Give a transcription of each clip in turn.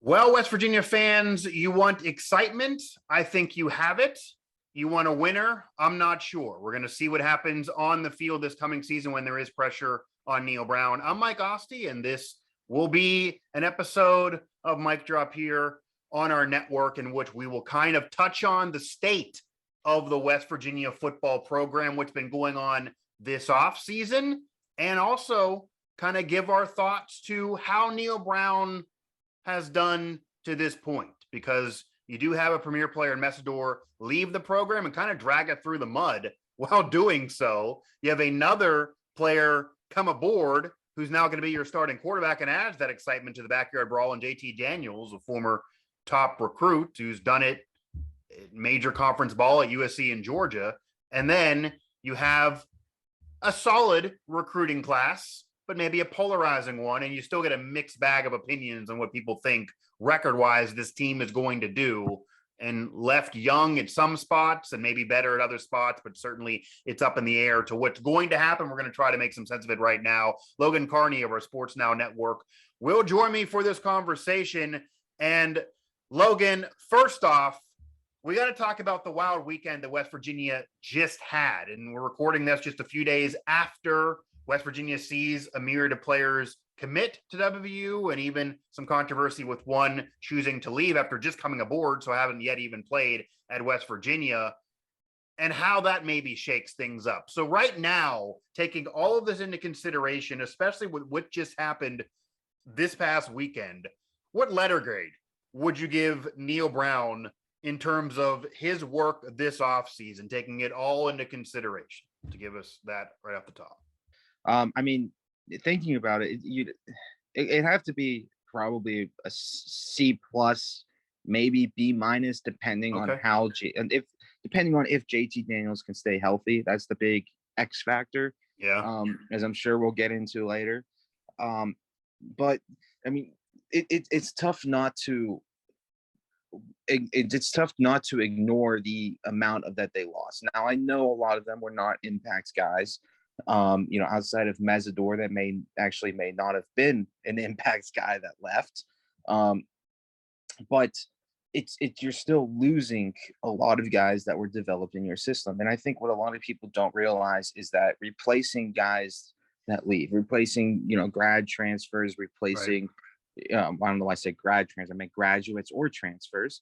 Well, West Virginia fans, you want excitement? I think you have it. You want a winner? I'm not sure. We're going to see what happens on the field this coming season when there is pressure on Neal Brown. I'm Mike Asti, and this will be an episode of Mike Drop here on our network in which we will kind of touch on the state of the West Virginia football program, what's been going on this offseason, and also kind of give our thoughts to how Neal Brown has done to this point, because you do have a premier player in Messidor leave the program and kind of drag it through the mud. While doing so, you have another player come aboard who's now going to be your starting quarterback and adds that excitement to the backyard brawl. And JT Daniels, a former top recruit who's done it major conference ball at USC in Georgia. And then you have a solid recruiting class, but maybe a polarizing one, and you still get a mixed bag of opinions on what people think record-wise this team is going to do, and left young at some spots and maybe better at other spots, but certainly it's up in the air to what's going to happen. We're going to try to make some sense of it right now. Logan Carney of our Sports Now Network will join me for this conversation. And Logan, first off, we got to talk about the wild weekend that West Virginia just had, and we're recording this just a few days after West Virginia sees a myriad of players commit to WVU, and even some controversy with one choosing to leave after just coming aboard, so haven't yet even played at West Virginia, and how that maybe shakes things up. So right now, taking all of this into consideration, especially with what just happened this past weekend, what letter grade would you give Neal Brown in terms of his work this offseason, taking it all into consideration, to give us that right off the top? I mean, thinking about it, it'd have to be probably a C plus, maybe B minus, depending on how depending on if JT Daniels can stay healthy. That's the big X factor. Yeah. As I'm sure we'll get into later. But I mean, it's tough not to. It's tough not to ignore the amount of that they lost. Now, I know a lot of them were not impact guys. Outside of Messidor, that may not have been an impact guy that left. But you're still losing a lot of guys that were developed in your system. And I think what a lot of people don't realize is that replacing guys that leave, replacing, grad transfers, replacing, I don't know why I say grad transfer, I meant graduates or transfers.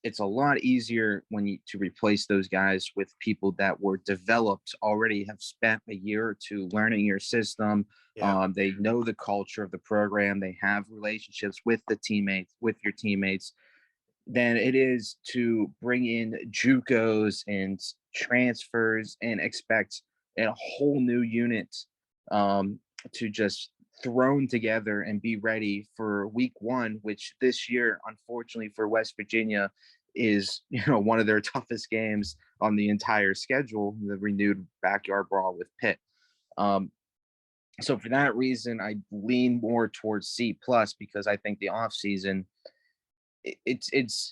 It's a lot easier to replace those guys with people that were developed already, have spent a year or two learning your system. Yeah. They know the culture of the program. They have relationships with your teammates, than it is to bring in JUCOs and transfers and expect a whole new unit to just thrown together and be ready for week one, which this year, unfortunately for West Virginia, is one of their toughest games on the entire schedule, the renewed backyard brawl with Pitt. So for that reason, I lean more towards C plus, because I think the offseason it's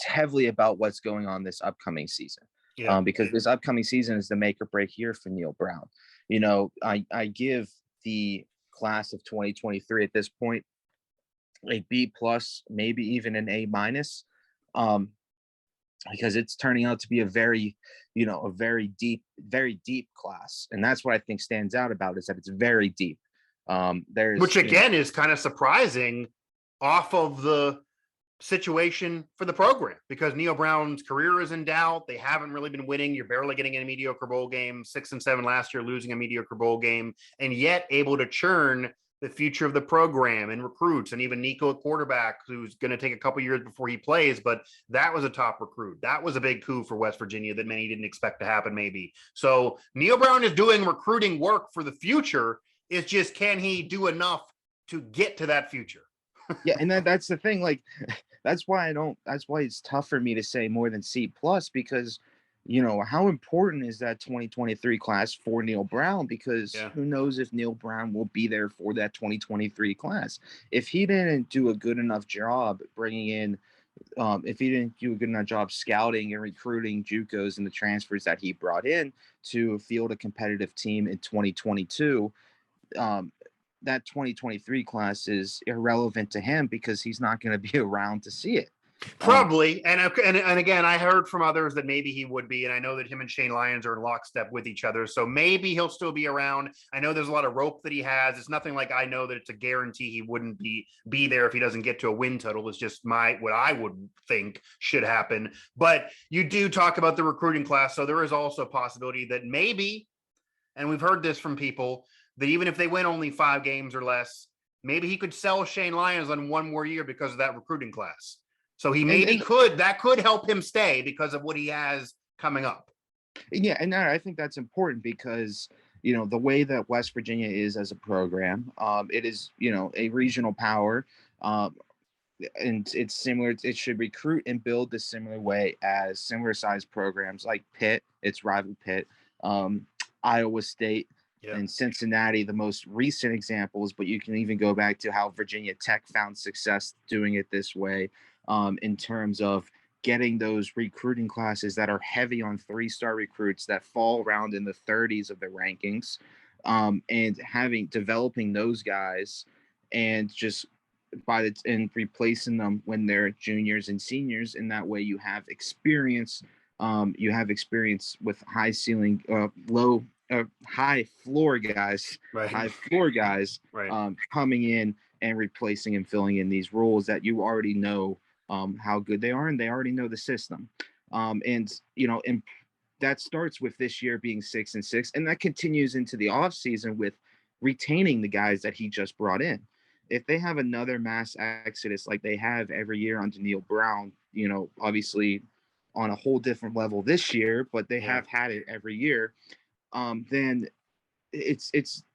heavily about what's going on this upcoming season. Yeah. Because this upcoming season is the make or break year for Neal Brown. I give the class of 2023 at this point a B plus, maybe even an A minus, because it's turning out to be a very deep class. And that's what I think stands out about it, is that it's very deep. Which again is kind of surprising off of the situation for the program, because Neal Brown's career is in doubt. They haven't really been winning. You're barely getting in a mediocre bowl game, 6-7 last year, losing a mediocre bowl game, and yet able to churn the future of the program and recruits, and even Nico at quarterback, who's going to take a couple years before he plays, but that was a top recruit. That was a big coup for West Virginia that many didn't expect to happen maybe. So Neal Brown is doing recruiting work for the future. It's just, can he do enough to get to that future? Yeah, and that's the thing. Like, that's why it's tough for me to say more than C plus, because how important is that 2023 class for Neal Brown? Because who knows if Neal Brown will be there for that 2023 class. If he didn't do a good enough job bringing in, if he didn't do a good enough job scouting and recruiting JUCOs and the transfers that he brought in to field a competitive team in 2022, that 2023 class is irrelevant to him because he's not going to be around to see it. Probably. And again, I heard from others that maybe he would be. And I know that him and Shane Lyons are in lockstep with each other. So maybe he'll still be around. I know there's a lot of rope that he has. It's nothing like I know that it's a guarantee he wouldn't be there if he doesn't get to a win total. It's just what I would think should happen. But you do talk about the recruiting class. So there is also a possibility that maybe, and we've heard this from people, that even if they win only 5 games or less, maybe he could sell Shane Lyons on 1 more year because of that recruiting class. So he maybe that could help him stay because of what he has coming up. Yeah, and I think that's important because, you know, the way that West Virginia is as a program, it is, you know, a regional power, and it's similar. It should recruit and build the similar way as similar sized programs like Pitt, its rival Pitt, Iowa State, and Cincinnati, the most recent examples. But you can even go back to how Virginia Tech found success doing it this way. In terms of getting those recruiting classes that are heavy on 3-star recruits that fall around in the 30s of the rankings, and developing those guys and just and replacing them when they're juniors and seniors. And that way you have experience. You have experience with high ceiling, high floor guys, coming in and replacing and filling in these roles that you already know how good they are, and they already know the system. And that starts with this year being 6-6, and that continues into the offseason with retaining the guys that he just brought in. If they have another mass exodus like they have every year under Neal Brown, obviously on a whole different level this year, but they have had it every year, then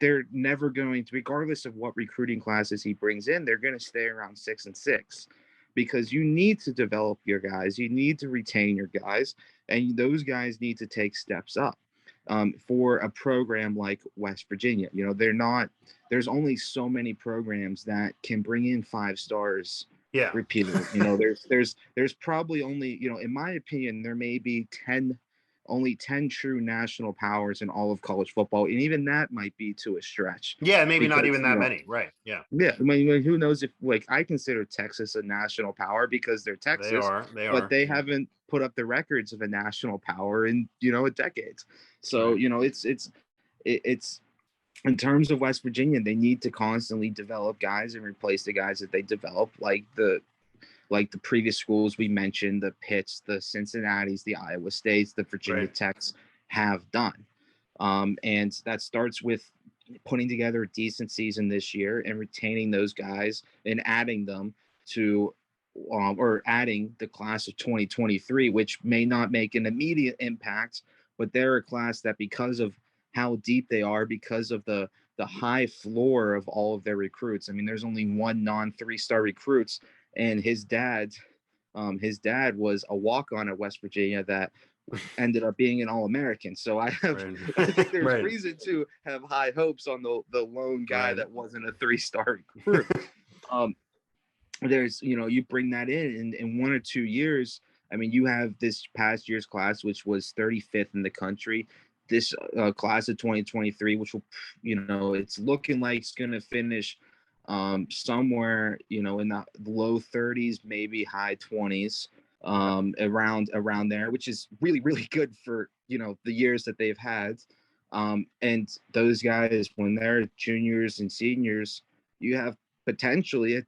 they're never going to, regardless of what recruiting classes he brings in, they're going to stay around 6-6. Because you need to develop your guys, you need to retain your guys, and those guys need to take steps up. For a program like West Virginia, there's only so many programs that can bring in 5 stars repeatedly. There's probably only, in my opinion, there may be only 10 true national powers in all of college football. And even that might be to a stretch. Yeah, maybe not even that many. Right. Yeah. Yeah. I mean, who knows if, I consider Texas a national power because they're Texas. They are. But they haven't put up the records of a national power in, decades. So, it's in terms of West Virginia, they need to constantly develop guys and replace the guys that they develop, like the previous schools we mentioned, the Pitts, the Cincinnatis, the Iowa States, the Virginia Techs have done. And that starts with putting together a decent season this year and retaining those guys and adding them to or adding the class of 2023, which may not make an immediate impact, but they're a class that, because of how deep they are, because of the high floor of all of their recruits. I mean, there's only one non-3-star recruits, and his dad was a walk-on at West Virginia that ended up being an All-American. So I think there's reason to have high hopes on the lone guy that wasn't a 3-star recruit. There's, you bring that in 1 or 2 years. I mean, you have this past year's class, which was 35th in the country. This class of 2023, which will, it's looking like it's going to finish somewhere, in the low 30s, maybe high 20s, around there, which is really, really good for, the years that they've had. And those guys, when they're juniors and seniors, you have potentially a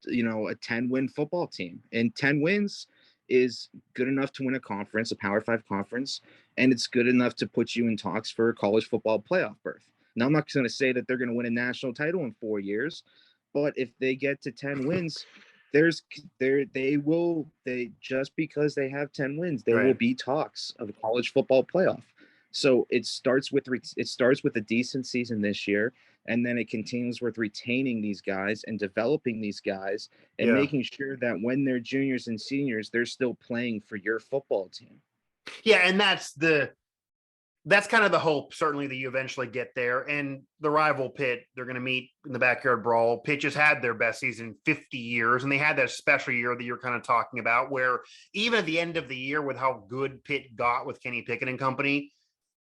10-win football team, and 10 wins is good enough to win a conference, a Power 5 conference, and it's good enough to put you in talks for a college football playoff berth. Now, I'm not going to say that they're going to win a national title in 4 years, but if they get to 10 wins, just because they have 10 wins, there will be talks of a college football playoff. So it starts with a decent season this year, and then it continues with retaining these guys and developing these guys and making sure that when they're juniors and seniors, they're still playing for your football team. Yeah, and that's kind of the hope, certainly, that you eventually get there. And the rival Pitt, they're going to meet in the backyard brawl. Pitt just had their best season in 50 years, and they had that special year that you're kind of talking about, where even at the end of the year, with how good Pitt got with Kenny Pickett and company,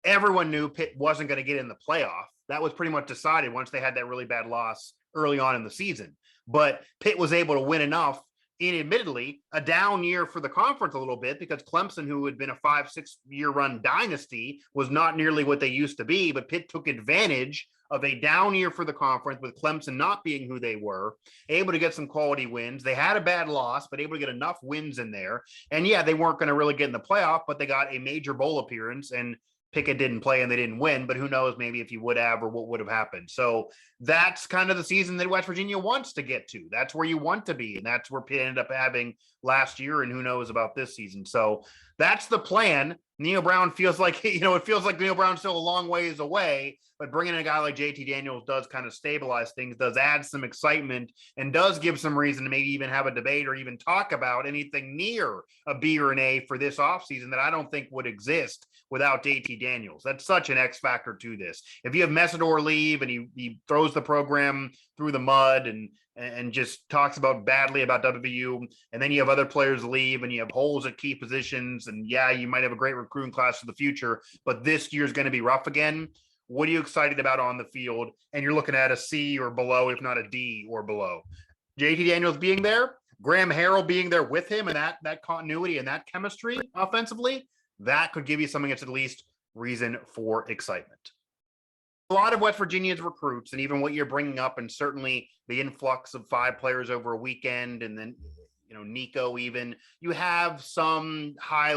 everyone knew Pitt wasn't going to get in the playoff. that was pretty much decided once they had that really bad loss early on in the season. But Pitt was able to win enough in admittedly a down year for the conference a little bit because Clemson, who had been a 5-6 year run dynasty, was not nearly what they used to be. But Pitt took advantage of a down year for the conference with Clemson not being who they were, able to get some quality wins. They had a bad loss, but able to get enough wins in there. And yeah, they weren't going to really get in the playoff, but they got a major bowl appearance, and Pickett didn't play and they didn't win, but who knows maybe if he would have or what would have happened. So that's kind of the season that West Virginia wants to get to. That's where you want to be. And that's where Pitt ended up having last year, and who knows about this season. So that's the plan. Neal Brown feels like, it feels like Neal Brown's still a long ways away, but bringing in a guy like JT Daniels does kind of stabilize things, does add some excitement, and does give some reason to maybe even have a debate or even talk about anything near a B or an A for this offseason that I don't think would exist without JT Daniels. That's such an X factor to this. If you have Messidor leave and he throws the program through the mud and just talks badly about WVU, and then you have other players leave and you have holes at key positions, and yeah, you might have a great recruiting class for the future, but this year's going to be rough again. What are you excited about on the field? And you're looking at a C or below, if not a D or below. JT Daniels being there, Graham Harrell being there with him, and that continuity and that chemistry offensively, that could give you something that's at least reason for excitement. A lot of West Virginia's recruits, and even what you're bringing up, and certainly the influx of 5 players over a weekend, and then Nico, even you have some high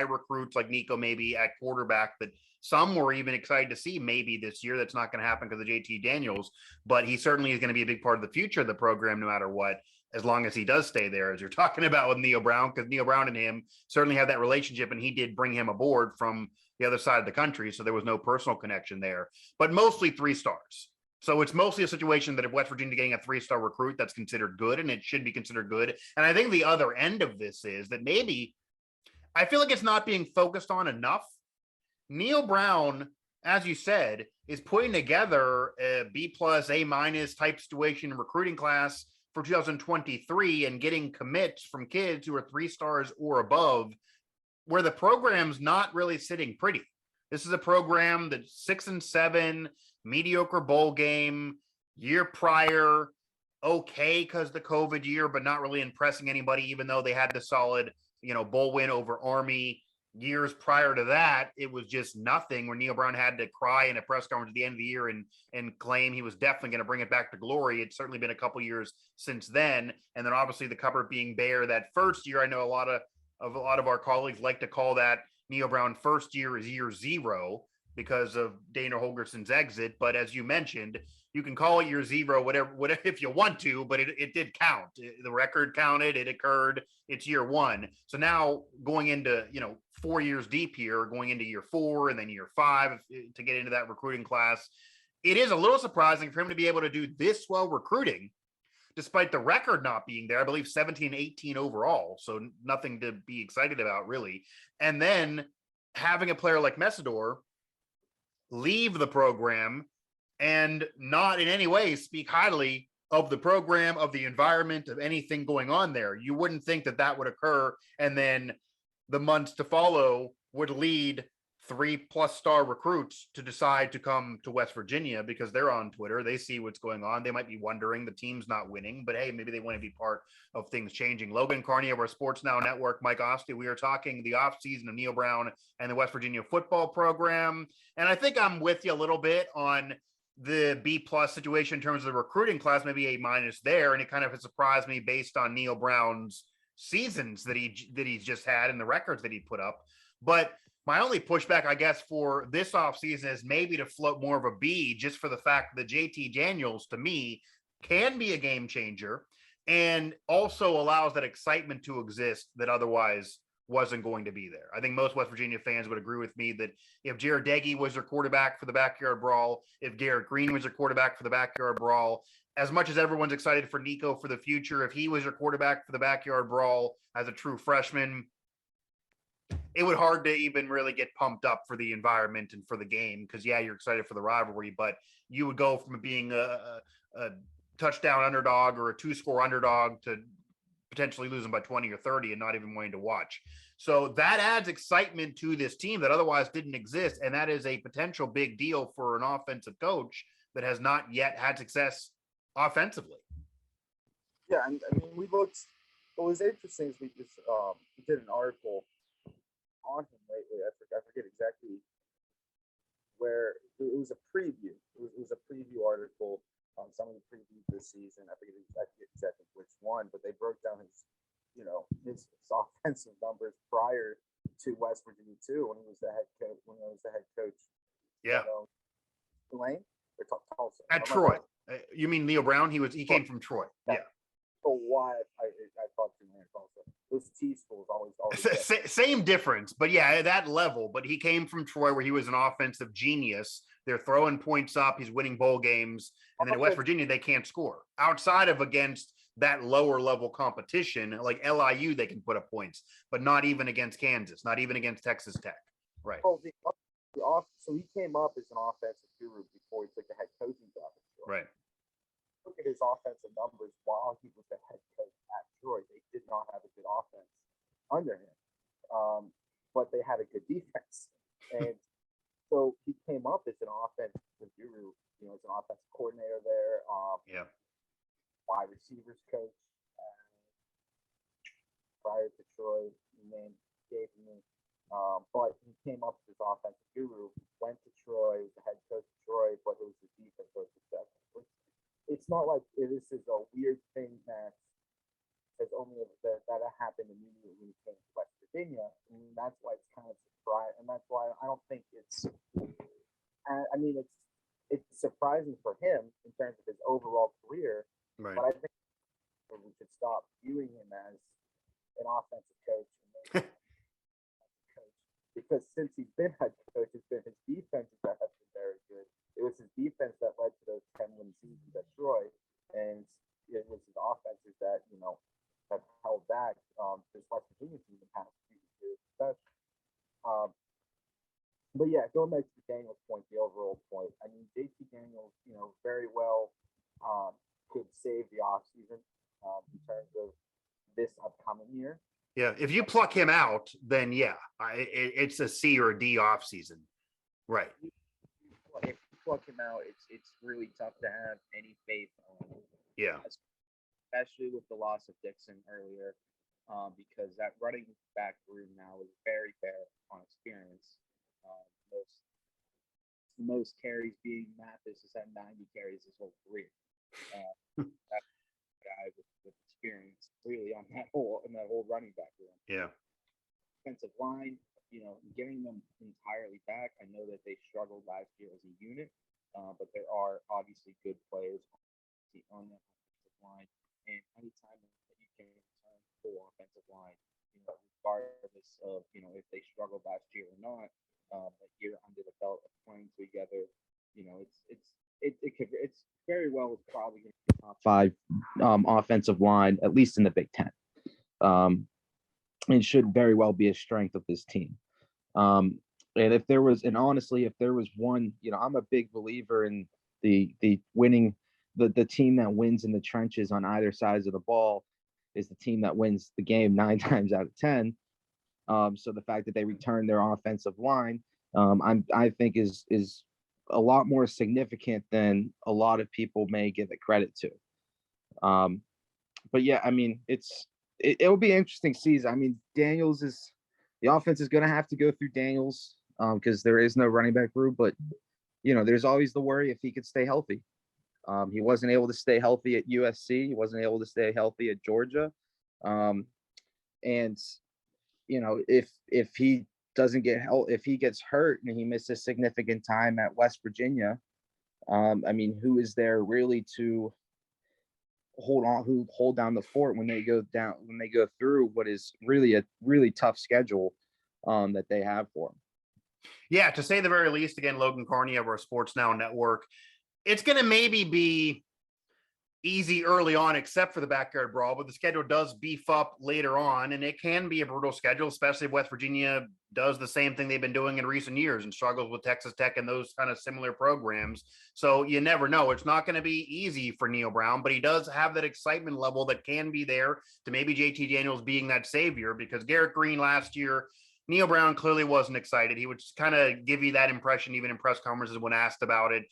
recruits like Nico maybe at quarterback that some were even excited to see maybe this year. That's not going to happen because of JT Daniels, but he certainly is going to be a big part of the future of the program no matter what, as long as he does stay there, as you're talking about with Neal Brown, because Neal Brown and him certainly have that relationship, and he did bring him aboard from the other side of the country, so there was no personal connection there, but mostly 3 stars. So it's mostly a situation that if West Virginia getting a 3-star recruit, that's considered good, and it should be considered good. And I think the other end of this is that maybe I feel like it's not being focused on enough. Neal Brown, as you said, is putting together a B+, A- type situation recruiting class for 2023 and getting commits from kids who are 3 stars or above, where the program's not really sitting pretty. This is a program that's 6-7, mediocre bowl game, year prior, okay because the COVID year, but not really impressing anybody, even though they had the solid, bowl win over Army. Years prior to that, it was just nothing, where Neal Brown had to cry in a press conference at the end of the year and claim he was definitely going to bring it back to glory. It's certainly been a couple years since then. And then obviously the cupboard being bare that first year. I know a lot of our colleagues like to call that Neal Brown first year is year 0 because of Dana Holgerson's exit. But as you mentioned, you can call it year 0, whatever if you want to, but it did count. The record counted, it occurred, it's year 1. So now going into, 4 years deep here, going into year 4 and then year 5 to get into that recruiting class, it is a little surprising for him to be able to do this well recruiting, despite the record not being there. I believe 17-18 overall. So nothing to be excited about really. And then having a player like Messidor leave the program and not in any way speak highly of the program, of the environment, of anything going on there. You wouldn't think that would occur. And then the months to follow would lead 3+ star recruits to decide to come to West Virginia because they're on Twitter. They see what's going on. They might be wondering the team's not winning, but hey, maybe they want to be part of things changing. Logan, Carney of our Sports Now Network, Mike Asti, we are talking the offseason of Neal Brown and the West Virginia football program. And I think I'm with you a little bit on the B+ situation in terms of the recruiting class, maybe A- there. And it kind of has surprised me based on Neal Brown's seasons that he's just had and the records that he put up. But my only pushback, I guess, for this offseason is maybe to float more of a B, just for the fact that JT Daniels, to me, can be a game changer and also allows that excitement to exist that otherwise wasn't going to be there. I think most West Virginia fans would agree with me that if Jared Deggy was their quarterback for the Backyard Brawl, if Garrett Green was their quarterback for the Backyard Brawl, as much as everyone's excited for Nico for the future, if he was your quarterback for the Backyard Brawl as a true freshman, it would hard to even really get pumped up for the environment and for the game. Because yeah, you're excited for the rivalry, but you would go from being a touchdown underdog or a 2-score underdog to potentially losing by 20 or 30 and not even wanting to watch. So that adds excitement to this team that otherwise didn't exist. And that is a potential big deal for an offensive coach that has not yet had success offensively. Yeah, and I mean, we looked. What was interesting is we did an article on him lately. I forget exactly where it was a preview. It was a preview article on some of the previews this season. I forget exactly which one, but they broke down his offensive numbers prior to West Virginia too, when he was the head coach. Yeah. Tulane or Tulsa at Troy. You mean Neal Brown? He came from Troy. Yeah. So why I thought Tulane Tulsa. Those T schools always same difference, but yeah, at that level. But he came from Troy, where he was an offensive genius. They're throwing points up. He's winning bowl games, and then at West Virginia they can't score outside of against that lower level competition like LIU. They can put up points, but not even against Kansas, not even against Texas Tech. Right. So he came up as an offensive guru before he took the head coaching job. Right. Look at his offensive numbers while he was the head coach at Troy. They did not have a good offense under him, but they had a good defense. And so he came up as an offensive guru, as an offensive coordinator there. Wide receivers coach prior to Troy. Gave me. But he came up as offensive guru, went to Troy, was the head coach of Troy, but it was the defense coach of it's not like this is a weird thing that happened immediately when he came to West Virginia. I mean, that's why it's kind of surprising, and that's why I don't think it's. I mean, it's surprising for him in terms of his overall career, right. But I think we should stop viewing him as an offensive coach. Because since he's been head coach, it's been his defenses that have been very good. It was his defense that led to those 10-win seasons at Troy, and it was his offenses that have held back this West Virginia team in the past few years. But yeah, going back to Daniel's point, the overall point. I mean, JT Daniels, very well could save the offseason in terms of this upcoming year. Yeah, if you pluck him out, then yeah, it's a C or a D off season, right? If you pluck him out, it's really tough to have any faith on him. Yeah, especially with the loss of Dixon earlier, because that running back room now is very bare on experience. Most carries being Mathis has had 90 carries his whole career. That's a guy with experience really on that whole running back room. Yeah. Offensive line, getting them entirely back. I know that they struggled last year as a unit, but there are obviously good players on that offensive line. And anytime that you can return full offensive line, regardless of if they struggled last year or not, a year under the belt of playing together, it's very well probably going to be top 5 offensive line, at least in the Big Ten. It should very well be a strength of this team. And honestly, if there was one, I'm a big believer in the winning, the team that wins in the trenches on either sides of the ball is the team that wins the game 9 times out of 10. So the fact that they return their offensive line, I think is a lot more significant than a lot of people may give it credit to. But yeah, I mean, it'll be an interesting season. I mean, the offense is going to have to go through Daniels because there is no running back room. But there's always the worry if he could stay healthy. He wasn't able to stay healthy at USC. He wasn't able to stay healthy at Georgia. And if he doesn't get help, if he gets hurt and he misses significant time at West Virginia, I mean, who is there really to hold down the fort when they go through what is really a really tough schedule that they have for them? Yeah, to say the very least. Again, Logan Carney of our Sports Now network. It's going to maybe be easy early on, except for the backyard brawl, but the schedule does beef up later on, and it can be a brutal schedule, especially if West Virginia does the same thing they've been doing in recent years and struggles with Texas Tech and those kind of similar programs. So you never know. It's not going to be easy for Neal Brown, but he does have that excitement level that can be there to maybe JT Daniels being that savior, because Garrett Green last year, Neal Brown clearly wasn't excited. He would just kind of give you that impression, even in press conferences when asked about it.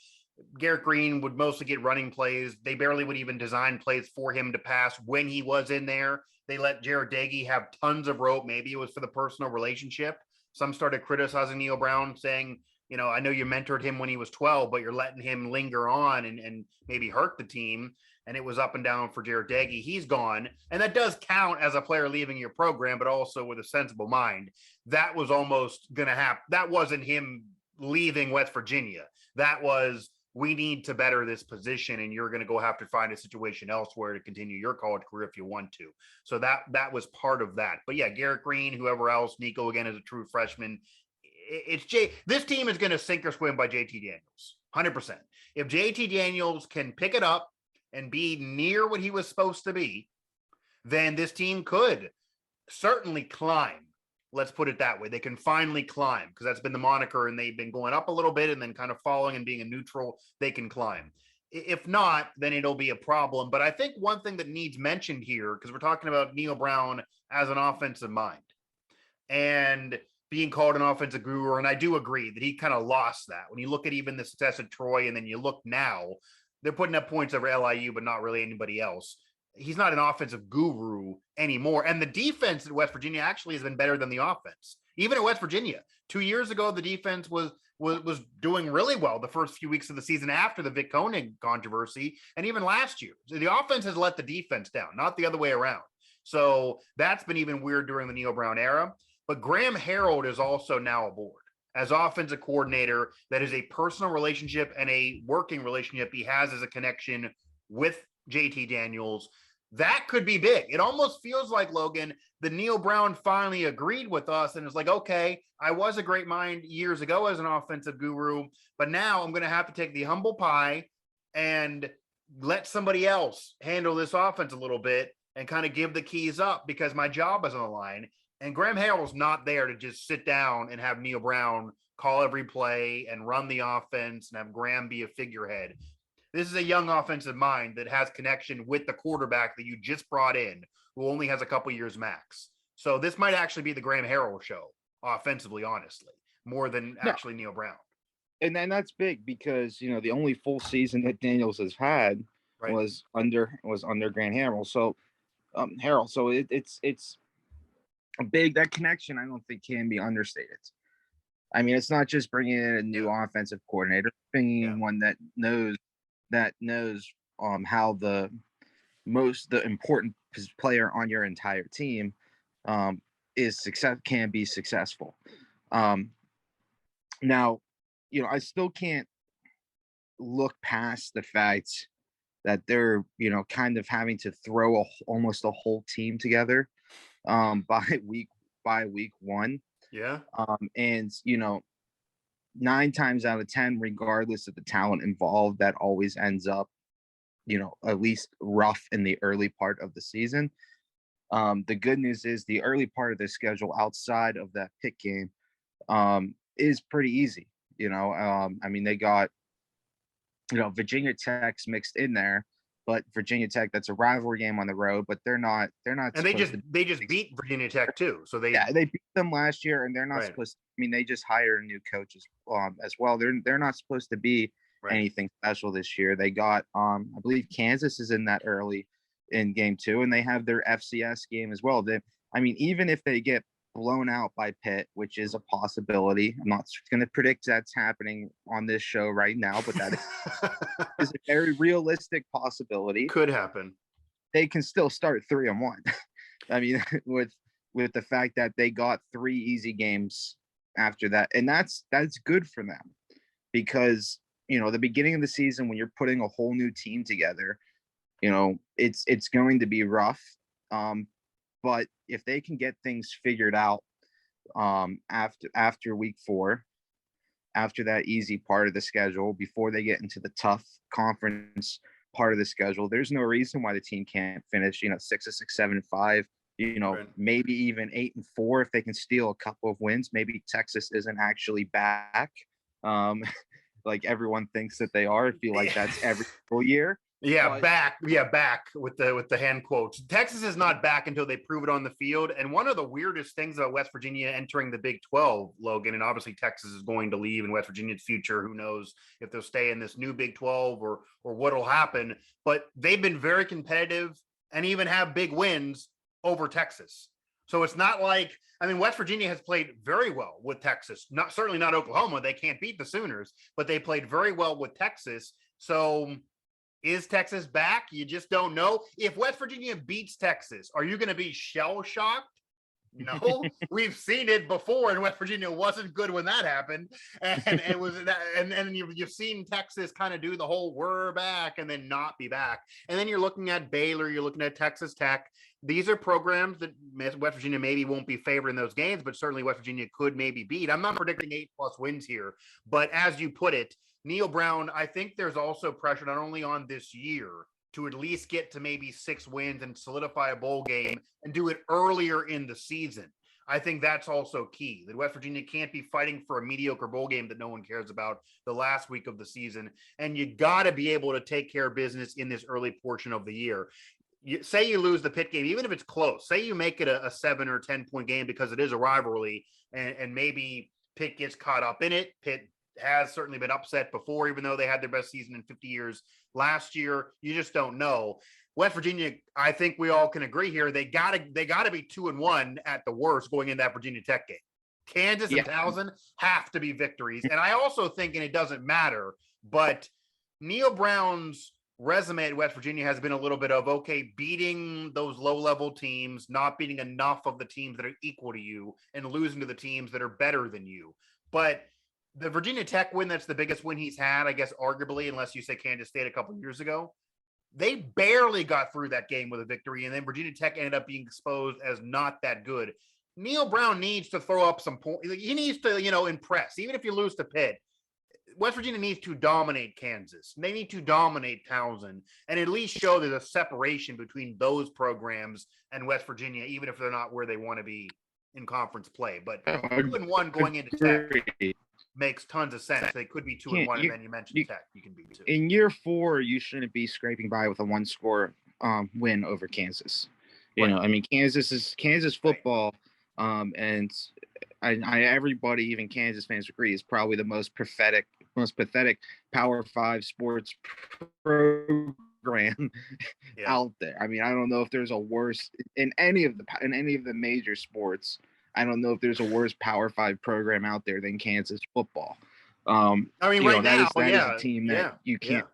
Garrett Green would mostly get running plays. They barely would even design plays for him to pass when he was in there. They let Jared Dagey have tons of rope. Maybe it was for the personal relationship. Some started criticizing Neal Brown, saying, you know, I know you mentored him when he was 12, but you're letting him linger on and maybe hurt the team. And it was up and down for Jared Dagey. He's gone. And that does count as a player leaving your program, but also with a sensible mind. That was almost going to happen. That wasn't him leaving West Virginia. That was, we need to better this position, and you're going to go have to find a situation elsewhere to continue your college career if you want to. So that was part of that. But yeah, Garrett Green, whoever else, Nico again is a true freshman. This team is going to sink or swim by JT Daniels, 100%. If JT Daniels can pick it up and be near what he was supposed to be, then this team could certainly climb. Let's put it that way. They can finally climb, because that's been the moniker, and they've been going up a little bit and then kind of falling and being a neutral. They can climb. If not, then it'll be a problem. But I think one thing that needs mentioned here, because we're talking about Neal Brown as an offensive mind and being called an offensive guru, and I do agree that he kind of lost that. When you look at even the success of Troy, and then you look now, they're putting up points over LIU, but not really anybody else. He's not an offensive guru anymore. And the defense at West Virginia actually has been better than the offense. Even at West Virginia, 2 years ago, the defense was doing really well the first few weeks of the season after the Vic Koenig controversy. And even last year, the offense has let the defense down, not the other way around. So that's been even weird during the Neal Brown era. But Graham Harreld is also now aboard as offensive coordinator. That is a personal relationship and a working relationship he has as a connection with JT Daniels. That could be big. It almost feels like, Logan, the Neal Brown finally agreed with us and is like, okay, I was a great mind years ago as an offensive guru, but now I'm going to have to take the humble pie and let somebody else handle this offense a little bit and kind of give the keys up, because my job is on the line. And Graham Harrell's not there to just sit down and have Neal Brown call every play and run the offense and have Graham be a figurehead. This is a young offensive mind that has connection with the quarterback that you just brought in, who only has a couple years max. So this might actually be the Graham Harrell show offensively, honestly, more than actually Neal Brown. And then that's big, because, you know, the only full season that Daniels has had was under Graham Harrell. So it's a big, that connection, I don't think can be understated. I mean, it's not just bringing in a new offensive coordinator, bringing in one that knows how the important player on your entire team can be successful. Now, you know, I still can't look past the fact that they're, you know, kind of having to throw almost a whole team together by week one. Yeah. And, you know, 9 times out of 10, regardless of the talent involved, that always ends up, you know, at least rough in the early part of the season. The good news is the early part of the schedule outside of that Pitt game is pretty easy. You know, I mean, they got, you know, Virginia Tech's mixed in there, but Virginia Tech, that's a rivalry game on the road, but they're not. And they just beat Virginia Tech too. So they beat them last year, and they're not supposed to. I mean, they just hired a new coach as well. They're not supposed to be anything special this year. They got I believe Kansas is in that early in game 2, and they have their FCS game as well. I mean, even if they get blown out by Pitt, which is a possibility, I'm not going to predict that's happening on this show right now, but that is a very realistic possibility. Could happen. They can still start 3-1. I mean, with the fact that they got 3 easy games after that, and that's good for them, because, you know, the beginning of the season, when you're putting a whole new team together, you know, it's going to be rough. But if they can get things figured out after week 4, after that easy part of the schedule, before they get into the tough conference part of the schedule. There's no reason why the team can't finish, 6-6, 7-5, Right. maybe even 8-4 if they can steal a couple of wins. Maybe Texas isn't actually back. Like everyone thinks that they are. I feel like that's every single year. Yeah, But- back. Yeah, back with the hand quotes. Texas is not back until they prove it on the field. And one of the weirdest things about West Virginia entering the Big 12, Logan, and obviously Texas is going to leave in West Virginia's future. Who knows if they'll stay in this new Big 12 or what'll happen. But they've been very competitive and even have big wins over Texas. So it's not like, West Virginia has played very well with Texas. Certainly not Oklahoma. They can't beat the Sooners, but they played very well with Texas. So is Texas back? You just don't know. If West Virginia beats Texas, are you going to be shell-shocked? No, we've seen it before, and West Virginia wasn't good when that happened. And it was that, and you've seen Texas kind of do the whole "we're back" and then not be back. And then you're looking at Baylor, you're looking at Texas Tech. These are programs that West Virginia maybe won't be favored in those games, but certainly West Virginia could maybe beat. I'm not predicting 8+ wins here, but as you put it, Neal Brown, I think there's also pressure not only on this year to at least get to maybe 6 wins and solidify a bowl game and do it earlier in the season. I think that's also key. That West Virginia can't be fighting for a mediocre bowl game that no one cares about the last week of the season. And you got to be able to take care of business in this early portion of the year. Say you lose the Pitt game, even if it's close, say you make it a 7 or 10 point game because it is a rivalry and maybe Pitt gets caught up in it. Pitt has certainly been upset before, even though they had their best season in 50 years last year. You just don't know. West Virginia, I think we all can agree here. They gotta be 2-1 at the worst going into that Virginia Tech game. Kansas and Towson have to be victories. And I also think, and it doesn't matter, but Neal Brown's resume at West Virginia has been a little bit of, okay, beating those low-level teams, not beating enough of the teams that are equal to you, and losing to the teams that are better than you. But the Virginia Tech win, that's the biggest win he's had, I guess, arguably, unless you say Kansas State a couple years ago. They barely got through that game with a victory, and then Virginia Tech ended up being exposed as not that good. Neal Brown needs to throw up some points. He needs to, impress. Even if you lose to Pitt, West Virginia needs to dominate Kansas. They need to dominate Towson and at least show there's a separation between those programs and West Virginia, even if they're not where they want to be in conference play. But 2-1 going into Tech makes tons of sense. They could be 2-1, and then you mentioned Tech. You can beat 2. In year 4, you shouldn't be scraping by with a 1-score win over Kansas. Kansas football, and everybody, even Kansas fans, agree is probably the most pathetic Power 5 sports program out there. I don't know if there's a worse in any of the major sports. I don't know if there's a worse Power 5 program out there than Kansas football. Right now, that is a team that you can't.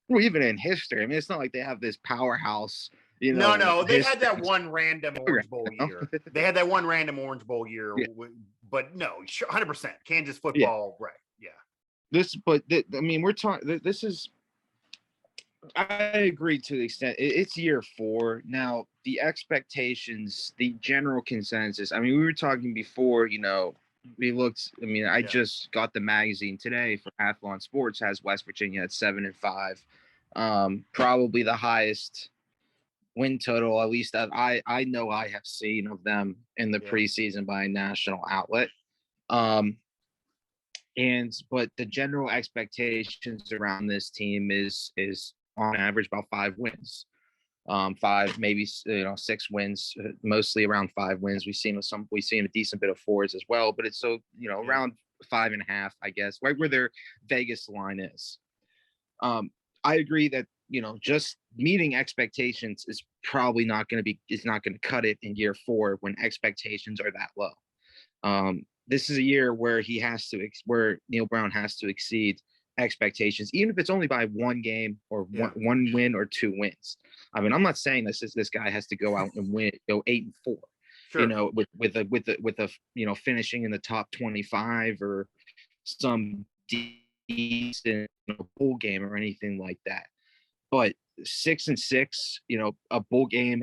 Well, even in history, it's not like they have this powerhouse. No, they had that one random Orange Bowl year. They had that one random Orange Bowl year, but no, 100% Kansas football, right? Yeah. We're talking. This is. I agree to the extent it's year 4 now. The expectations, the general consensus. We were talking before. We looked. I just got the magazine today for Athlon Sports, has West Virginia at 7-5, probably the highest win total, at least that I know I have seen of them in the preseason by a national outlet. But the general expectations around this team is on average about 5 wins, 5 maybe 6 wins, mostly around 5 wins. We've seen a decent bit of 4s as well, but it's around 5.5, I guess, right where their Vegas line is. I agree that just meeting expectations is probably not going to cut it in year 4 when expectations are that low. This is a year where where Neal Brown has to exceed expectations, even if it's only by 1 game or one win or 2 wins. I'm not saying this guy has to go out and go 8-4, sure. With a finishing in the top 25 or some decent bowl game or anything like that. But 6-6, a bowl game,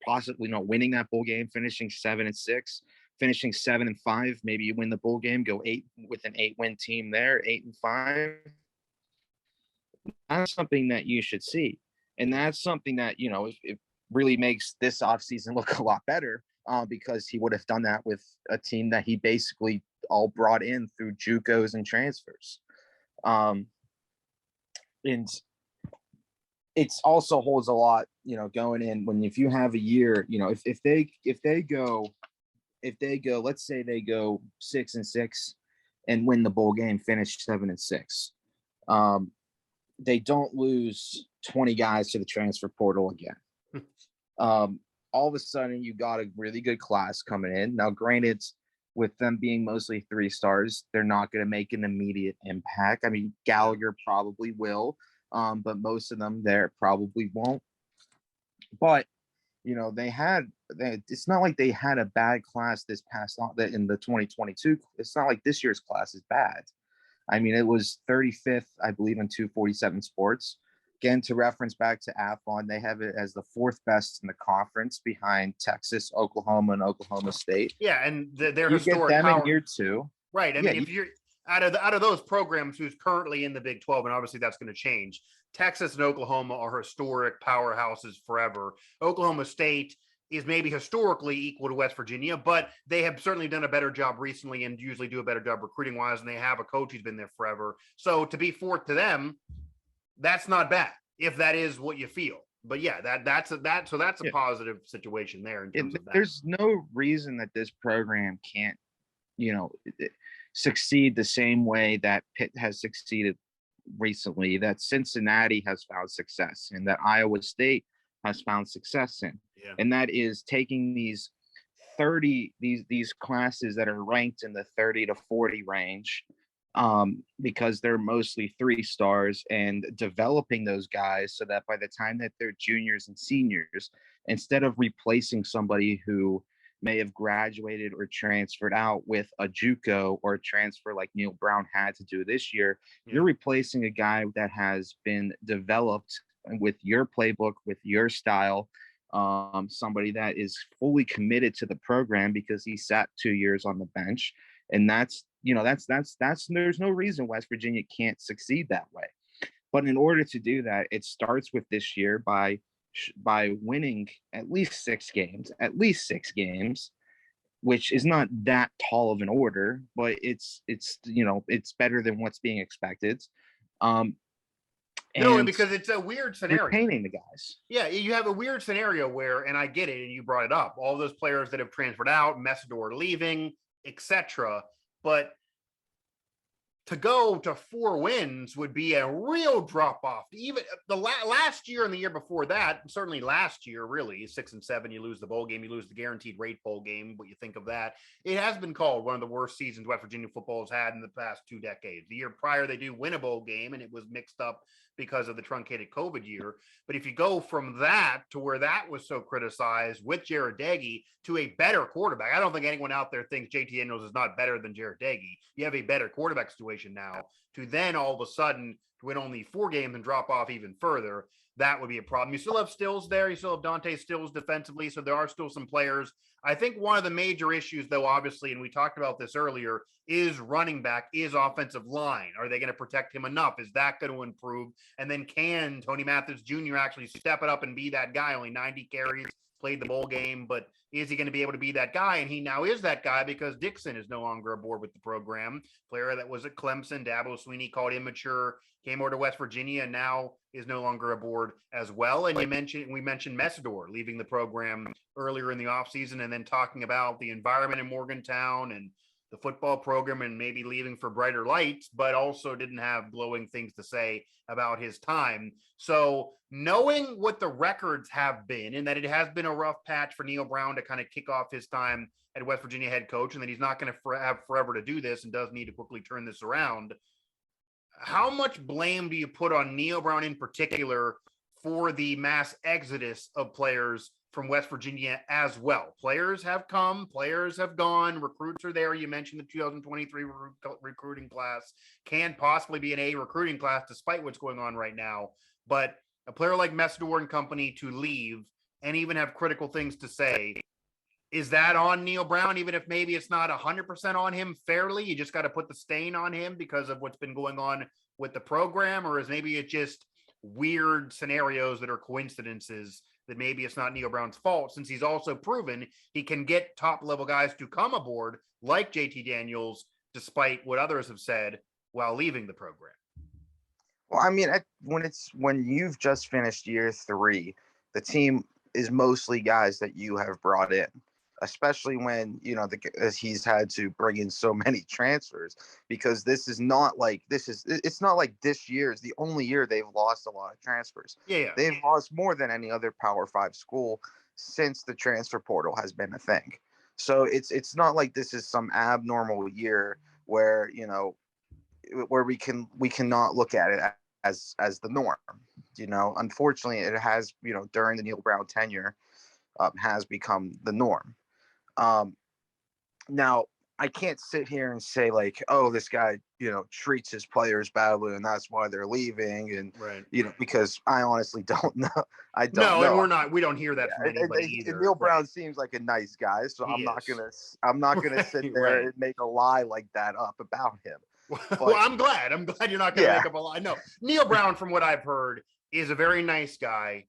possibly not winning that bowl game, finishing 7-6, finishing 7-5, maybe you win the bowl game, go 8 with an 8-win team there, 8-5. that's something that you should see. And that's something that, it really makes this offseason look a lot better, because he would have done that with a team that he basically all brought in through JUCOs and transfers. And it's also holds a lot, going in if you have a year, if they go, let's say they go 6-6 and win the bowl game, finish 7-6. They don't lose 20 guys to the transfer portal again. All of a sudden you got a really good class coming in. Now, granted, with them being mostly 3 stars, they're not going to make an immediate impact. I mean, Gallagher probably will, but most of them there probably won't. But it's not like they had a bad class this past in the 2022. It's not like this year's class is bad. I mean, it was 35th, I believe, in 247 sports. Again, to reference back to Athlon, they have it as the 4th best in the conference behind Texas, Oklahoma, and Oklahoma State. Yeah, and their You historic get them power in year 2. Right. I mean, if you're out of those programs who's currently in the Big 12, and obviously that's going to change, Texas and Oklahoma are historic powerhouses forever. Oklahoma State is maybe historically equal to West Virginia, but they have certainly done a better job recently and usually do a better job recruiting wise. And they have a coach who's been there forever. So to be 4th to them, that's not bad if that is what you feel. But yeah, that's a positive situation there in terms of that. There's no reason that this program can't, succeed the same way that Pitt has succeeded recently, that Cincinnati has found success in, that Iowa State has found success in. Yeah. And that is taking these classes that are ranked in the 30 to 40 range, because they're mostly 3 stars, and developing those guys so that by the time that they're juniors and seniors, instead of replacing somebody who may have graduated or transferred out with a JUCO or a transfer like Neal Brown had to do this year, you're replacing a guy that has been developed with your playbook, with your style, somebody that is fully committed to the program because he sat 2 years on the bench. And that's there's no reason West Virginia can't succeed that way. But in order to do that, it starts with this year by winning at least 6 games, which is not that tall of an order, but it's better than what's being expected. No, because it's a weird scenario. Retaining the guys. Yeah, you have a weird scenario where, and I get it, and you brought it up, all those players that have transferred out, Messidor leaving, etc. But to go to 4 wins would be a real drop off. Even the last year and the year before that, certainly last year, really 6-7, you lose the bowl game, you lose the guaranteed rate bowl game. What you think of that? It has been called one of the worst seasons West Virginia football has had in the past 2 decades. The year prior, they do win a bowl game, and it was mixed up because of the truncated COVID year. But if you go from that to where that was so criticized with Jared Dagey to a better quarterback, I don't think anyone out there thinks JT Daniels is not better than Jared Dagey. You have a better quarterback situation now, to then all of a sudden to win only 4 games and drop off even further. That would be a problem. You still have Stills there. You still have Dante Stills defensively. So there are still some players. I think one of the major issues, though, obviously, and we talked about this earlier, is running back, is offensive line. Are they going to protect him enough? Is that going to improve? And then can Tony Mathis Jr. actually step it up and be that guy? Only 90 carries, played the bowl game, but is he going to be able to be that guy? And he now is that guy because Dixon is no longer aboard with the program. Player that was at Clemson, Dabo Sweeney called immature, came over to West Virginia, and now is no longer aboard as well. And we mentioned Messidor leaving the program earlier in the offseason, and then talking about the environment in Morgantown and the football program and maybe leaving for brighter lights, but also didn't have glowing things to say about his time. So knowing what the records have been, and that it has been a rough patch for Neal Brown to kind of kick off his time at West Virginia head coach, and that he's not going to have forever to do this and does need to quickly turn this around, how much blame do you put on Neal Brown in particular for the mass exodus of players from West Virginia as well? Players have come, players have gone, recruits are there. You mentioned the 2023 recruiting class can possibly be an A recruiting class despite what's going on right now. But a player like Messidor and company to leave and even have critical things to say, is that on Neal Brown? Even if maybe it's not 100% on him fairly, you just got to put the stain on him because of what's been going on with the program? Or is maybe it just weird scenarios that are coincidences, that maybe it's not Neal Brown's fault, since he's also proven he can get top level guys to come aboard like JT Daniels, despite what others have said while leaving the program. Well, I mean, when you've just finished year 3, the team is mostly guys that you have brought in, especially when, as he's had to bring in so many transfers, because it's not like this year is the only year they've lost a lot of transfers. Yeah. They've lost more than any other Power 5 school since the transfer portal has been a thing. So it's not like this is some abnormal year where, where we cannot look at it as the norm. Unfortunately, it has, during the Neal Brown tenure, has become the norm. Now, I can't sit here and say like, oh, this guy, treats his players badly and that's why they're leaving. And, right. Because I honestly don't know. I don't know. And we don't hear that from anybody either. Neal Brown seems like a nice guy. So I'm not going to sit there and make a lie like that up about him. Well, I'm glad you're not going to make up a lie. No, Neal Brown, from what I've heard, is a very nice guy.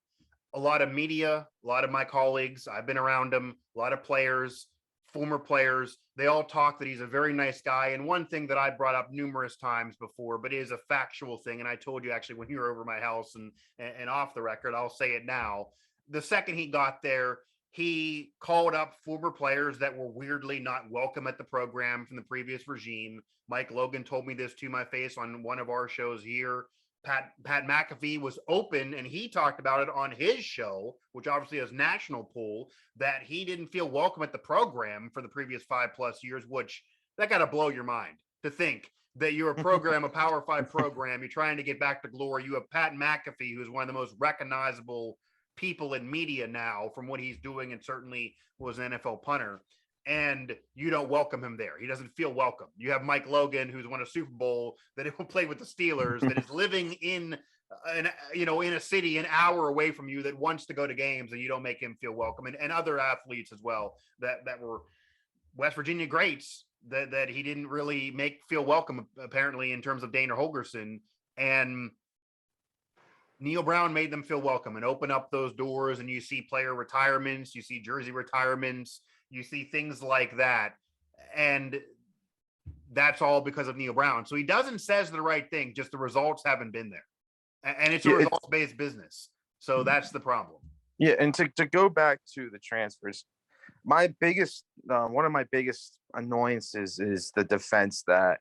A lot of media, a lot of my colleagues, I've been around him, a lot of players, former players, they all talk that he's a very nice guy. And one thing that I brought up numerous times before, but is a factual thing, and I told you actually when you were over my house and off the record, I'll say it now. The second he got there, he called up former players that were weirdly not welcome at the program from the previous regime. Mike Logan told me this to my face on one of our shows here. Pat McAfee was open, and he talked about it on his show, which obviously has national pull, that he didn't feel welcome at the program for the previous 5+ years, which that got to blow your mind to think that you're a program, a Power 5 program, you're trying to get back to glory. You have Pat McAfee, who's one of the most recognizable people in media now from what he's doing, and certainly was an NFL punter, and you don't welcome him there. He doesn't feel welcome. You have Mike Logan, who's won a Super Bowl, that played with the Steelers, that is living in a city an hour away from you, that wants to go to games, and you don't make him feel welcome, and other athletes as well that were West Virginia greats that he didn't really make feel welcome, apparently, in terms of Dana Holgorsen. And Neal Brown made them feel welcome and open up those doors, and you see player retirements, you see jersey retirements, you see things like that. And that's all because of Neal Brown. So he says the right thing, just the results haven't been there. And it's a results-based business. So that's the problem. Yeah, and to go back to the transfers, one of my biggest annoyances is the defense that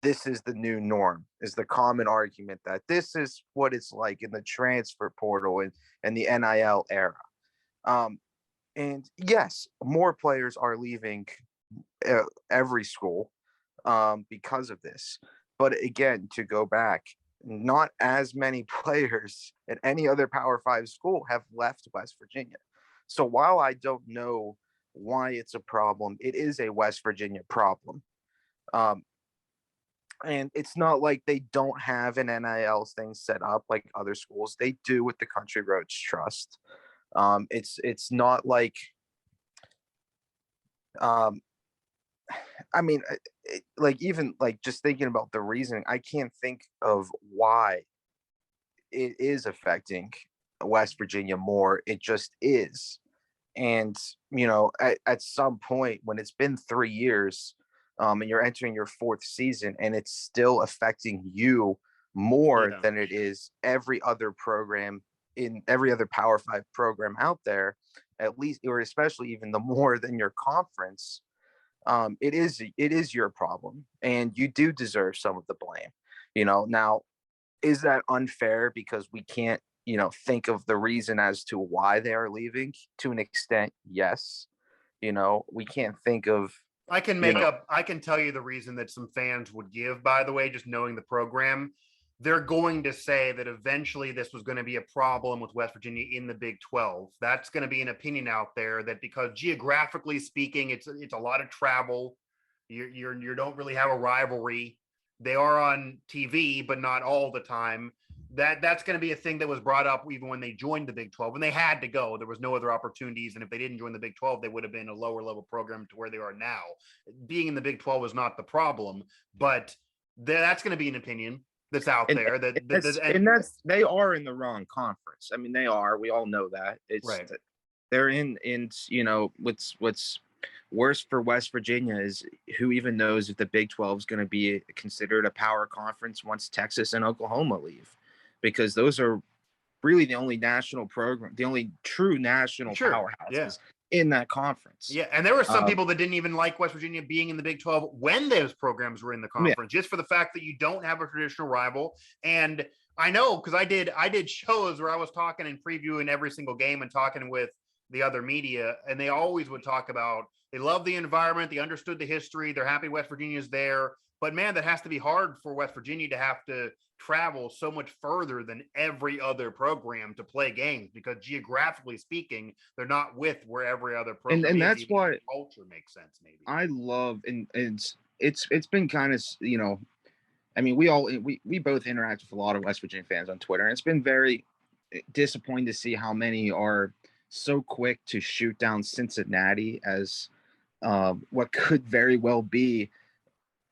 this is the new norm, is the common argument that this is what it's like in the transfer portal and the NIL era. And yes, more players are leaving every school because of this. But again, to go back, not as many players at any other Power 5 school have left West Virginia. So while I don't know why it's a problem, it is a West Virginia problem. And it's not like they don't have an NIL thing set up like other schools. They do with the Country Roads Trust. It's not like, I mean, even just thinking about the reasoning, I can't think of why it is affecting West Virginia more. It just is. And, at some point when it's been 3 years, and you're entering your 4th season, and it's still affecting you more than it is every other program in every other Power 5 program out there, at least, or especially even the more than your conference, it is your problem, and you do deserve some of the blame. Now, is that unfair because we can't, think of the reason as to why they are leaving? To an extent, yes. We can't think of. I can tell you the reason that some fans would give, by the way, just knowing the program. They're going to say that eventually this was going to be a problem with West Virginia in the Big 12. That's going to be an opinion out there, that because geographically speaking, it's a lot of travel. You don't really have a rivalry. They are on TV, but not all the time. That's going to be a thing that was brought up even when they joined the Big 12, and they had to go. There was no other opportunities, and if they didn't join the Big 12, they would have been a lower level program to where they are now. Being in the Big 12 was not the problem, but that's going to be an opinion. that's out And, there. that's they are in the wrong conference. I mean, they are. We all know that. Right. They're in what's worse for West Virginia is who even knows if the Big 12 is going to be considered a power conference once Texas and Oklahoma leave, because those are really the only national program, the only true national powerhouses in that conference. Yeah, and there were some people that didn't even like West Virginia being in the Big 12 when those programs were in the conference, just for the fact that you don't have a traditional rival. And I know, because I did shows where I was talking and previewing every single game and talking with the other media, and they always would talk about they love the environment, they understood the history, they're happy West Virginia's there. But man, that has to be hard for West Virginia to have to travel so much further than every other program to play games, because geographically speaking, they're not with where every other program is. And that's why culture makes sense. Maybe I love, and it's been kind of, I mean, we both interact with a lot of West Virginia fans on Twitter, and it's been very disappointing to see how many are so quick to shoot down Cincinnati as what could very well be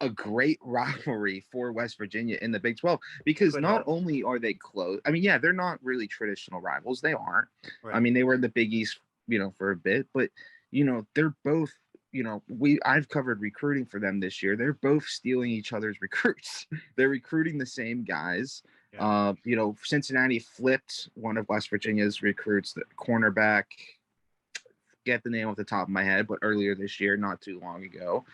a great rivalry for West Virginia in the Big 12, because not only are they close, I mean, yeah, they're not really traditional rivals. They aren't. Right. I mean, they were in the Big East, for a bit, but they're both, I've covered recruiting for them this year. They're both stealing each other's recruits. They're recruiting the same guys. Yeah. Cincinnati flipped one of West Virginia's recruits, the cornerback, get the name off the top of my head, but earlier this year, not too long ago.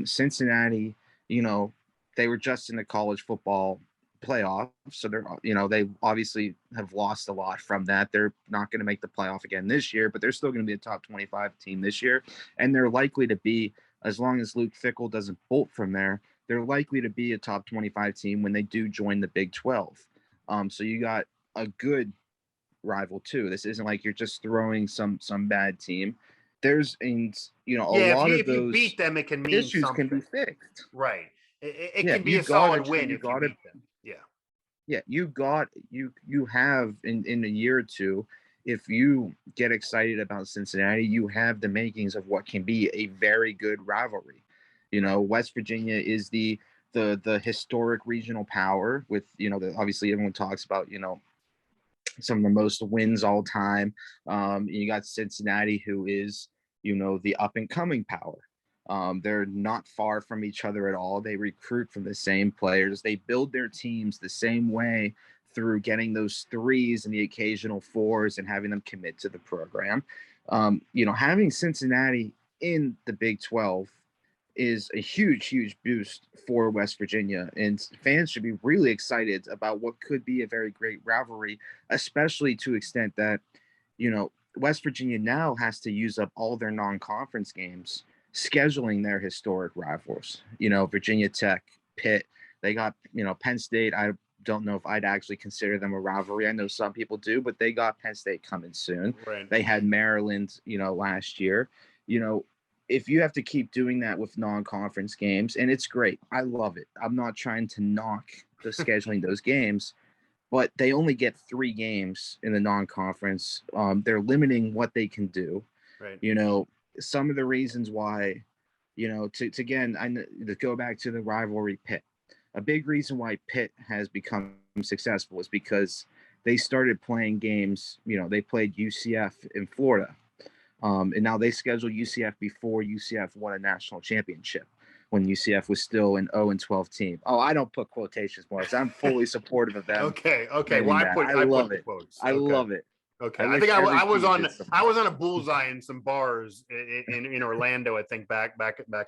Cincinnati, they were just in the college football playoff, so they're, they obviously have lost a lot from that. They're not going to make the playoff again this year, but they're still going to be a top 25 team this year, and they're likely to be, as long as Luke Fickell doesn't bolt from there, they're likely to be a top 25 team when they do join the Big 12. So you got a good rival too. This isn't like you're just throwing some bad team. There's, a lot of those. If you beat them, it can mean issues something. Can be fixed. Right. It can be a solid win if you beat them. Yeah. Yeah, you have in a year or two, if you get excited about Cincinnati, you have the makings of what can be a very good rivalry. West Virginia is the historic regional power with, obviously everyone talks about, some of the most wins all time. You got Cincinnati, who is, the up and coming power. They're not far from each other at all. They recruit from the same players. They build their teams the same way through getting those threes and the occasional fours and having them commit to the program. Having Cincinnati in the Big 12 is a huge boost for West Virginia, and fans should be really excited about what could be a very great rivalry, especially to the extent that, West Virginia now has to use up all their non-conference games scheduling their historic rivals. Virginia Tech, Pitt, they got, Penn State. I don't know if I'd actually consider them a rivalry. I know some people do, but they got Penn State coming soon. Right. They had Maryland, last year. If you have to keep doing that with non-conference games, and it's great, I love it. I'm not trying to knock the scheduling those games, but they only get 3 games in the non-conference. They're limiting what they can do. Right. Some of the reasons why, to go back to the rivalry Pitt, a big reason why Pitt has become successful is because they started playing games. They played UCF in Florida. And now they schedule UCF before UCF won a national championship, when UCF was still an 0-12 team. Oh, I don't put quotations marks. I'm fully supportive of them. Okay. Well, I love it. Quotes. I love it. Okay, I think I was on a bullseye in some bars in Orlando. I think back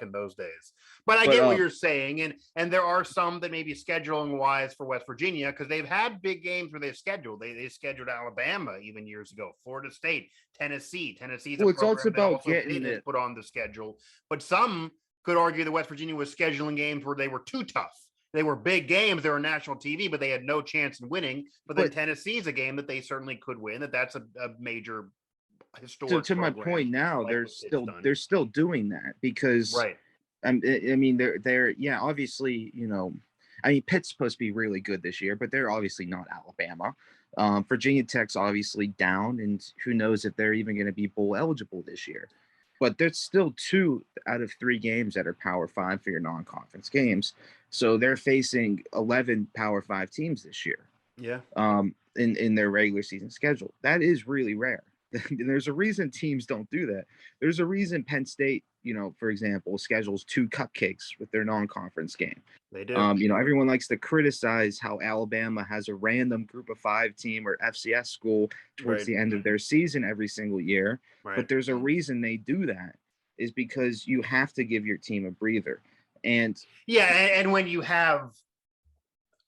in those days. But I get what you're saying, and there are some that maybe scheduling wise for West Virginia, because they've had big games where they've scheduled. They scheduled Alabama even years ago, Florida State, Tennessee. Tennessee's it's also about getting it put on the schedule. But some could argue that West Virginia was scheduling games where they were too tough. They were big games. They were national TV, but they had no chance in winning. But then Tennessee's a game that they certainly could win. That's a major historic. To my point now, they're still doing that because, right. I mean, they're obviously, Pitt's supposed to be really good this year, but they're obviously not Alabama. Virginia Tech's obviously down, and who knows if they're even going to be bowl eligible this year. but there's still 2 out of 3 games that are Power 5 for your non-conference games. So they're facing 11 Power 5 teams this year. Yeah. In their regular season schedule. That is really rare. There's a reason teams don't do that. There's a reason Penn State, for example, schedules 2 cupcakes with their non-conference game. They do. Everyone likes to criticize how Alabama has a random group of 5 team or FCS school towards the end of their season every single year. Right. But there's a reason they do that, is because you have to give your team a breather. And and when you have,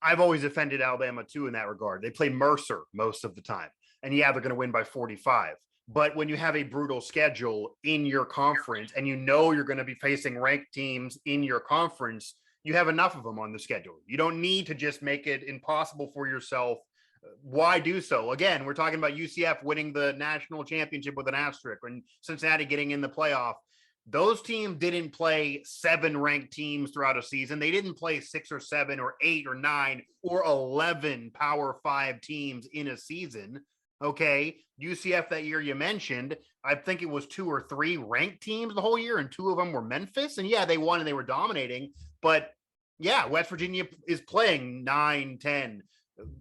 I've always defended Alabama too in that regard. They play Mercer most of the time, and they're going to win by 45. But when you have a brutal schedule in your conference and you're going to be facing ranked teams in your conference, you have enough of them on the schedule. You don't need to just make it impossible for yourself. Why do so? Again, we're talking about UCF winning the national championship with an asterisk and Cincinnati getting in the playoff. Those teams didn't play 7 ranked teams throughout a season. They didn't play 6 or 7 or 8 or 9 or 11 Power 5 teams in a season. Okay. UCF that year you mentioned, I think it was 2 or 3 ranked teams the whole year, and 2 of them were Memphis. And they won and they were dominating. But West Virginia is playing 9, 10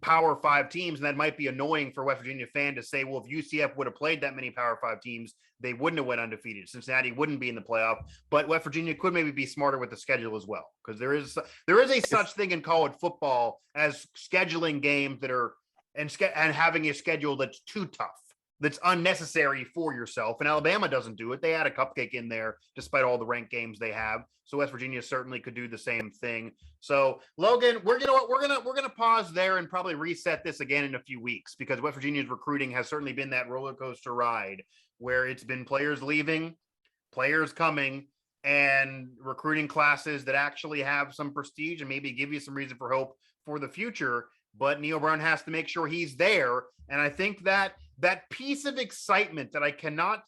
Power 5 teams, and that might be annoying for a West Virginia fan to say, well, if UCF would have played that many Power 5 teams, they wouldn't have went undefeated. Cincinnati wouldn't be in the playoff, but West Virginia could maybe be smarter with the schedule as well, because there is a such thing in college football as scheduling games that are and having a schedule that's too tough, that's unnecessary for yourself. And Alabama doesn't do it. They add a cupcake in there despite all the ranked games they have. So West Virginia certainly could do the same thing. So Logan, we're gonna pause there and probably reset this again in a few weeks, because West Virginia's recruiting has certainly been that roller coaster ride where it's been players leaving, players coming, and recruiting classes that actually have some prestige and maybe give you some reason for hope for the future. But Neal Brown has to make sure he's there. And I think that piece of excitement that I cannot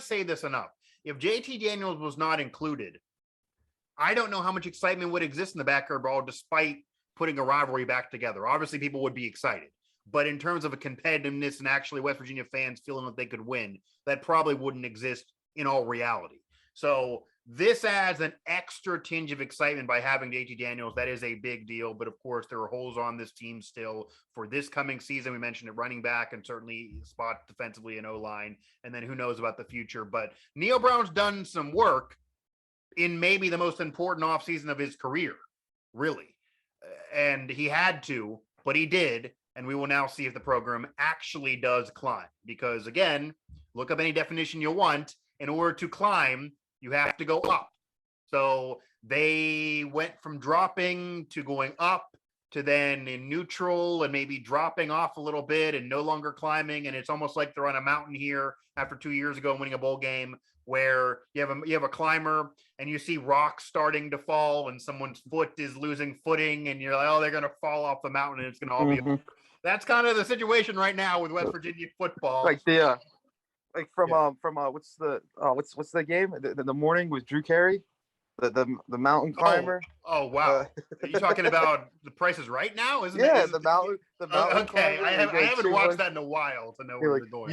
say this enough. If JT Daniels was not included, I don't know how much excitement would exist in the backyard brawl despite putting a rivalry back together. Obviously, people would be excited. But in terms of a competitiveness and actually West Virginia fans feeling that they could win, that probably wouldn't exist in all reality. So this adds an extra tinge of excitement by having JT Daniels. That is a big deal. But of course, there are holes on this team still for this coming season. We mentioned it, running back and certainly spot defensively in O-line. And then who knows about the future. But Neal Brown's done some work in maybe the most important offseason of his career, really. And he had to, but he did. And we will now see if the program actually does climb. Because again, look up any definition you want. In order to climb, you have to go up. So they went from dropping to going up to then in neutral and maybe dropping off a little bit and no longer climbing. And it's almost like they're on a mountain here after 2 years ago winning a bowl game, where you have a climber and you see rocks starting to fall and someone's foot is losing footing and you're like, oh, they're going to fall off the mountain and it's going to all be over. That's kind of the situation right now with West Virginia football. Like what's the game? The morning with Drew Carey, the mountain climber. Oh wow! Are you talking about The Price is Right now? Isn't it? Yeah, the mountain. Okay, I haven't watched that in a while to know where they're going.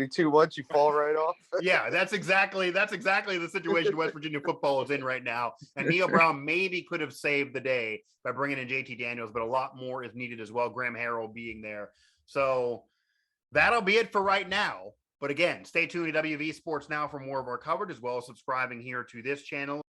Too much, you fall right off. Yeah, that's exactly the situation West Virginia football is in right now. And Neal Brown maybe could have saved the day by bringing in JT Daniels, but a lot more is needed as well. Graham Harrell being there, so that'll be it for right now. But again, stay tuned to WV Sports Now for more of our coverage, as well as subscribing here to this channel.